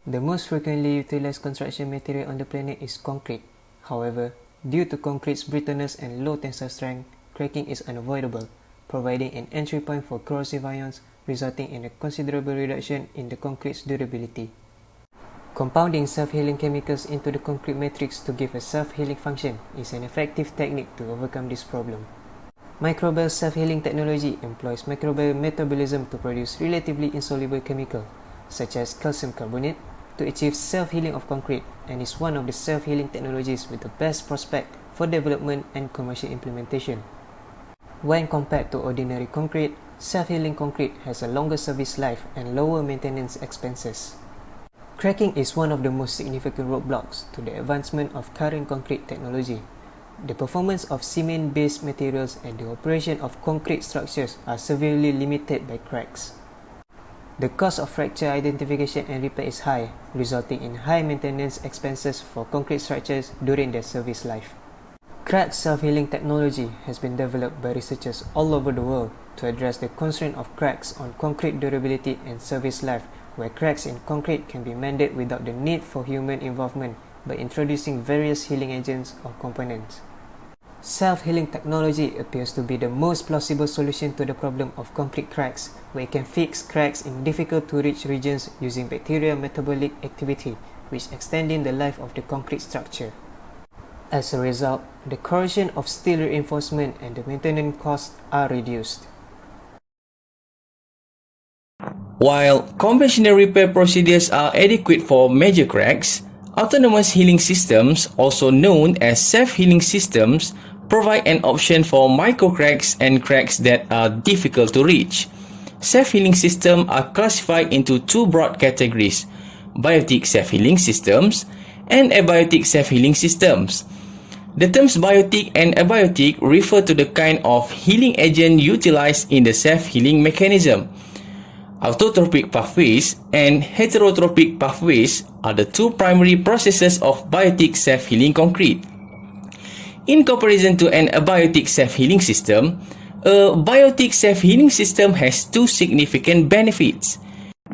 The most frequently utilized construction material on the planet is concrete. However, due to concrete's brittleness and low tensile strength, cracking is unavoidable, providing an entry point for corrosive ions, resulting in a considerable reduction in the concrete's durability. Compounding self-healing chemicals into the concrete matrix to give a self-healing function is an effective technique to overcome this problem. Microbial self-healing technology employs microbial metabolism to produce relatively insoluble chemicals, such as calcium carbonate, to achieve self-healing of concrete, and is one of the self-healing technologies with the best prospect for development and commercial implementation. When compared to ordinary concrete, self-healing concrete has a longer service life and lower maintenance expenses. Cracking is one of the most significant roadblocks to the advancement of current concrete technology. The performance of cement-based materials and the operation of concrete structures are severely limited by cracks. The cost of fracture identification and repair is high, resulting in high maintenance expenses for concrete structures during their service life. Crack self-healing technology has been developed by researchers all over the world to address the constraint of cracks on concrete durability and service life, where cracks in concrete can be mended without the need for human involvement by introducing various healing agents or components. Self-healing technology appears to be the most plausible solution to the problem of concrete cracks, where it can fix cracks in difficult-to-reach regions using bacterial metabolic activity, which extending the life of the concrete structure. As a result, the corrosion of steel reinforcement and the maintenance costs are reduced. While conventional repair procedures are adequate for major cracks, autonomous healing systems, also known as self-healing systems, provide an option for microcracks and cracks that are difficult to reach. Self-healing systems are classified into two broad categories: biotic self-healing systems and abiotic self-healing systems. The terms biotic and abiotic refer to the kind of healing agent utilized in the self-healing mechanism. Autotropic pathways and heterotropic pathways are the two primary processes of biotic self-healing concrete. In comparison to an abiotic self-healing system, a biotic self-healing system has two significant benefits.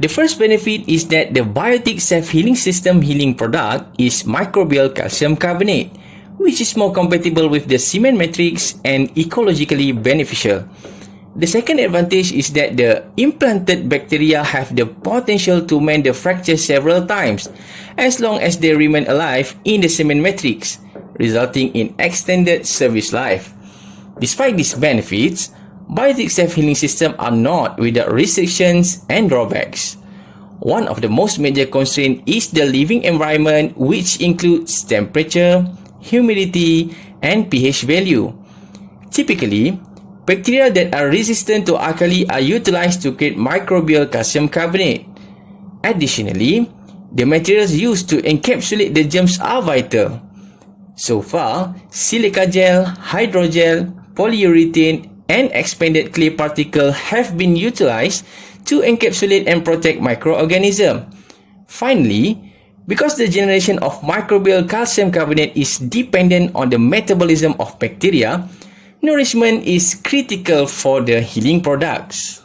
The first benefit is that the biotic self-healing system healing product is microbial calcium carbonate, which is more compatible with the cement matrix and ecologically beneficial. The second advantage is that the implanted bacteria have the potential to mend the fracture several times, as long as they remain alive in the cement matrix, resulting in extended service life. Despite these benefits, biotic self-healing systems are not without restrictions and drawbacks. One of the most major constraints is the living environment, which includes temperature, humidity, and pH value. Typically, bacteria that are resistant to alkali are utilized to create microbial calcium carbonate. Additionally, the materials used to encapsulate the germs are vital. So far, silica gel, hydrogel, polyurethane, and expanded clay particle have been utilized to encapsulate and protect microorganisms. Finally, because the generation of microbial calcium carbonate is dependent on the metabolism of bacteria, nourishment is critical for the healing products.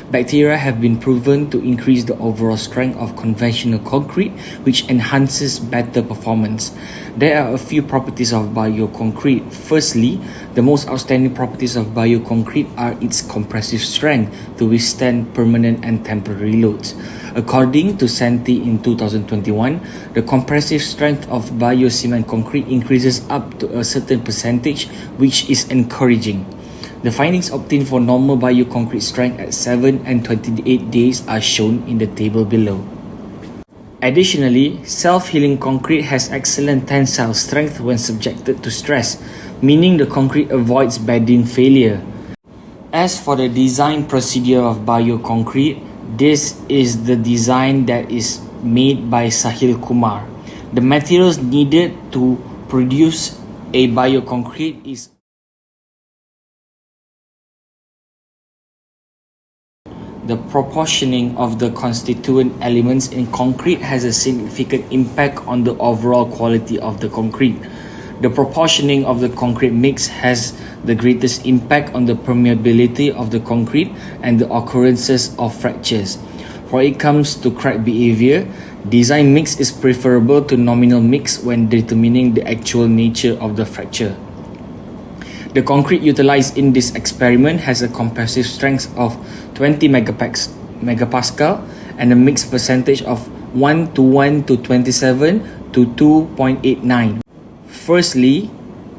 Bacteria have been proven to increase the overall strength of conventional concrete, which enhances better performance. There are a few properties of bioconcrete. Firstly, the most outstanding properties of bioconcrete are its compressive strength to withstand permanent and temporary loads. According to Senti in 2021, the compressive strength of biocement concrete increases up to a certain percentage, which is encouraging. The findings obtained for normal bioconcrete strength at 7 and 28 days are shown in the table below. Additionally, self-healing concrete has excellent tensile strength when subjected to stress, meaning the concrete avoids bedding failure. As for the design procedure of bioconcrete, this is the design that is made by Sahil Kumar. The materials needed to produce a bioconcrete is the proportioning of the constituent elements in concrete has a significant impact on the overall quality of the concrete. The proportioning of the concrete mix has the greatest impact on the permeability of the concrete and the occurrences of fractures. When it comes to crack behavior, Design mix is preferable to nominal mix when determining the actual nature of the fracture. The concrete utilized in this experiment has a compressive strength of 20 megapascal and a mix percentage of 1 to 1 to 27 to 2.89. Firstly,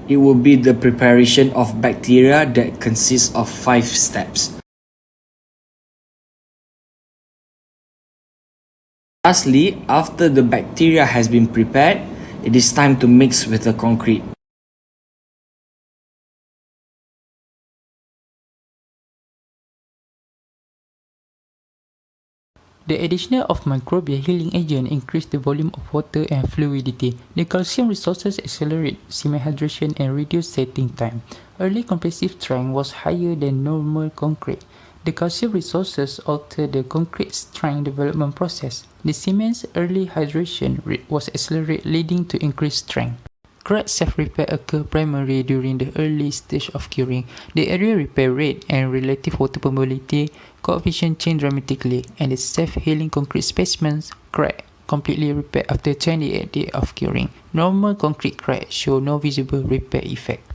it will be the preparation of bacteria that consists of 5 steps. Lastly, after the bacteria has been prepared, it is time to mix with the concrete. The addition of microbial healing agent increased the volume of water and fluidity. The calcium resources accelerate semi-hydration and reduce setting time. Early compressive strength was higher than normal concrete. The calcium resources alter the concrete strength development process. The cement's early hydration rate was accelerated, leading to increased strength. Crack self-repair occur primarily during the early stage of curing. The area repair rate and relative water permeability coefficient change dramatically, and the self-healing concrete specimens crack completely repaired after 28 days of curing. Normal concrete cracks show no visible repair effect.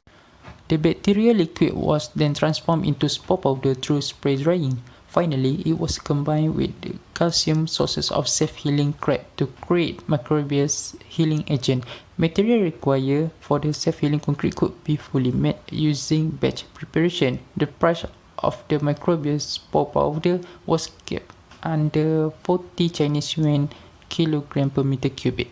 The bacterial liquid was then transformed into spore powder through spray drying. Finally, it was combined with the calcium sources of self-healing crack to create microbial healing agent. Material required for the self-healing concrete could be fully made using batch preparation. The price of the microbial spore powder was kept under 40 Chinese yuan kilogram per meter cubic.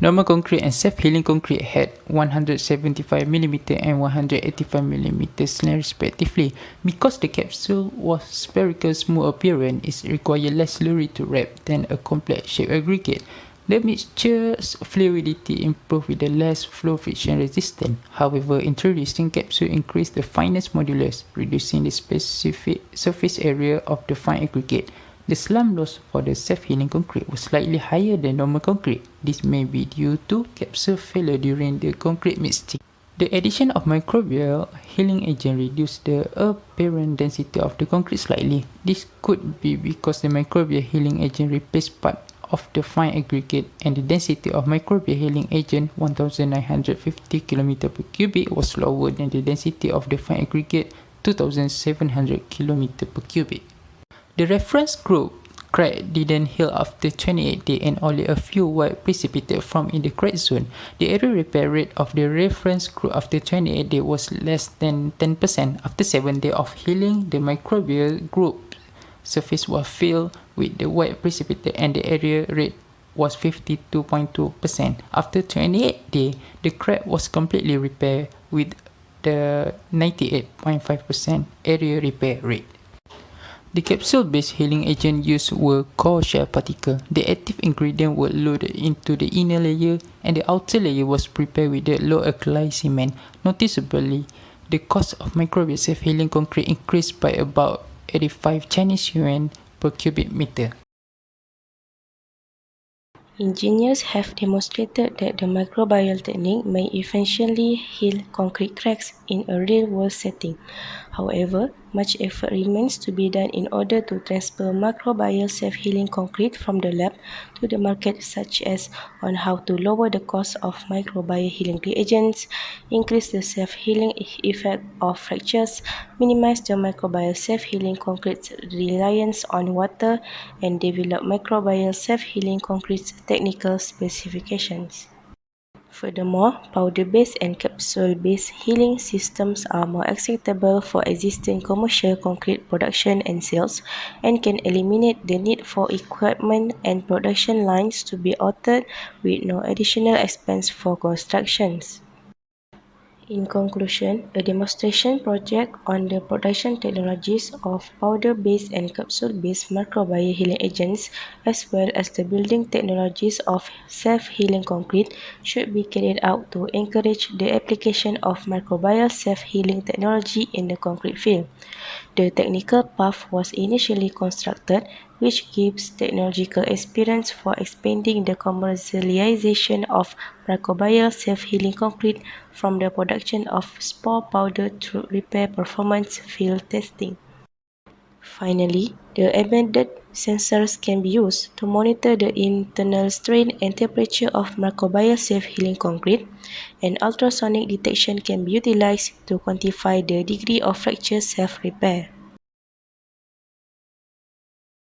Normal concrete and self-healing concrete had 175mm and 185mm slab respectively. Because the capsule was spherical smooth appearance, it required less slurry to wrap than a complex shape aggregate. The mixture's fluidity improved with the less flow friction resistant. However, introducing capsule increased the fineness modulus, reducing the specific surface area of the fine aggregate. The slump loss for the self-healing concrete was slightly higher than normal concrete. This may be due to capsule failure during the concrete mixing. The addition of microbial healing agent reduced the apparent density of the concrete slightly. This could be because the microbial healing agent replaced part of the fine aggregate, and the density of microbial healing agent 1950 km per cubic was lower than the density of the fine aggregate 2700 km per cubic. The reference group crack didn't heal after 28 days, and only a few were precipitated from in the crack zone. The area repair rate of the reference group after 28 days was less than 10%. After 7 days of healing, the microbial group surface was filled with the white precipitate, and the area rate was 52.2%. After 28 days, the crack was completely repaired with the 98.5% area repair rate. The capsule-based healing agent used were core shell particles. The active ingredient were loaded into the inner layer, and the outer layer was prepared with the low alkali cement. Noticeably, the cost of microbial self-healing concrete increased by about 85 Chinese yuan per cubic meter. Engineers have demonstrated that the microbial technique may efficiently heal concrete cracks in a real-world setting. However, much effort remains to be done in order to transfer microbial self-healing concrete from the lab to the market, such as on how to lower the cost of microbial healing reagents, increase the self-healing effect of fractures, minimize the microbial self-healing concrete's reliance on water, and develop microbial self-healing concrete's technical specifications. Furthermore, powder-based and capsule-based healing systems are more acceptable for existing commercial concrete production and sales, and can eliminate the need for equipment and production lines to be altered with no additional expense for constructions. In conclusion, a demonstration project on the production technologies of powder-based and capsule-based microbial healing agents, as well as the building technologies of self-healing concrete, should be carried out to encourage the application of microbial self-healing technology in the concrete field. The technical path was initially constructed, which gives technological experience for expanding the commercialization of microbial self-healing concrete from the production of spore powder through repair performance field testing. Finally, the embedded sensors can be used to monitor the internal strain and temperature of microbial self-healing concrete, and ultrasonic detection can be utilized to quantify the degree of fracture self-repair.